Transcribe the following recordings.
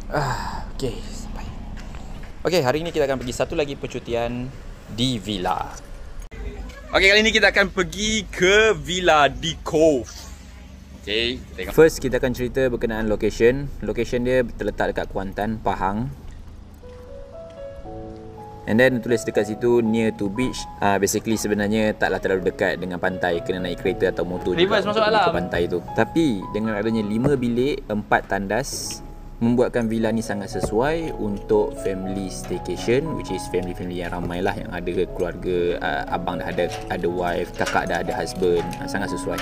Okay, sampai. Okay, hari ini kita akan pergi satu lagi percutian di villa. Okay, kali ini kita akan pergi ke villa di Cove. Okay, tengok. First, kita akan cerita berkenaan location. Location dia terletak dekat Kuantan, Pahang. And then tulis dekat situ near to beach. Basically sebenarnya taklah terlalu dekat dengan pantai, kena naik kereta atau motor juga untuk pergi ke pantai tu. Tapi dengan adanya 5 bilik, 4 tandas, membuatkan villa ni sangat sesuai untuk family staycation, which is family yang ramai lah, yang ada keluarga, abang dah ada wife, kakak dah ada husband. Sangat sesuai.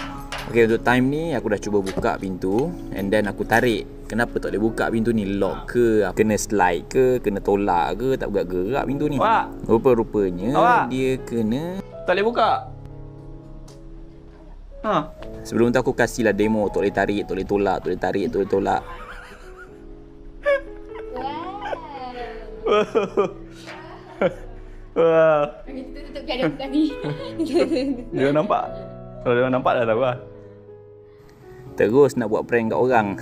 Okay, untuk time ni aku dah cuba buka pintu and then aku tarik. Kenapa tak boleh buka pintu ni? Lock ke? Kena slide ke? Kena tolak ke? Tak gerak pintu ni. Rupa-rupanya dia kena... Tak boleh buka? Sebelum tu aku kasihlah demo. Tak boleh tarik, tak boleh tolak, tak boleh tarik, tak boleh tolak. Wow. Kita tutup keadaan bukan ni. Dia nampak? Kalau dia nampak dah tahu lah. Terus nak buat prank kat orang.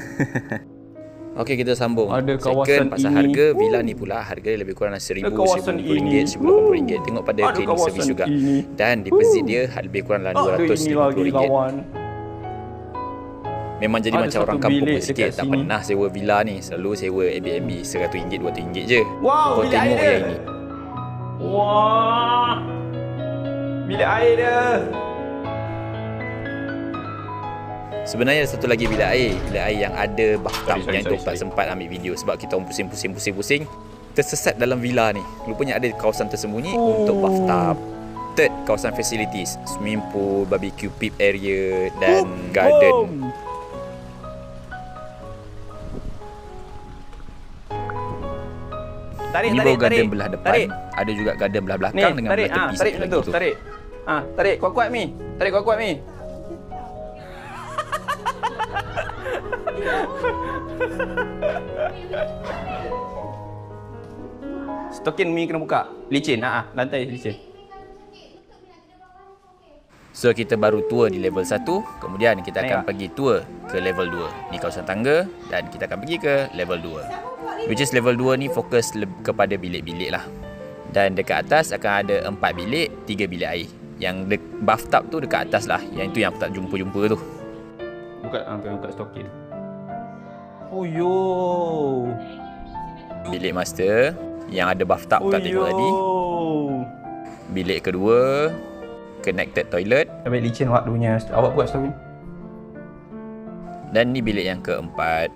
Okey, kita sambung. Ada kawasan pasal ini. Harga villa ni pula, harga lebih kurang RM1,000, RM1,000, RM1,080 tengok pada cleaning service juga. Dan deposit dia lebih kurang lah RM250. Memang jadi macam orang kampung sikit, tak pernah sewa villa ni. Selalu sewa Airbnb RM100, RM200 je. Wow, kau tengok yang ini. Wah, bilik air dia. Sebenarnya ada satu lagi bilik air yang ada bathtub. Yang tu tak sempat ambil video sebab kita orang pusing-pusing tersesat dalam villa ni. Rupanya ada kawasan tersembunyi untuk bathtub. Third, kawasan facilities, swimming pool, barbecue pit area dan garden. Ini baru garden belah depan. Ada juga garden belah belakang dengan belah tepi tarik macam tu. Tarik. Tarik kuat-kuat Mi. Tarik kuat-kuat Mi. Stokin Mi kena buka. Licin, lantai licin. So kita baru tour di level 1, kemudian kita akan pergi tour ke level 2. Ni kawasan tangga dan kita akan pergi ke level 2. Which is level 2 ni fokus kepada bilik-bilik lah. Dan dekat atas akan ada 4 bilik, 3 bilik air. Yang bathtub tu dekat atas lah. Yang itu yang aku tak jumpa tu. Buka stokin. Oh yo. Bilik master yang ada bathtub tak tengok tadi. Bilik kedua, connected toilet. Ambil licin awak punya. Awak buat stokin. Dan ni bilik yang keempat.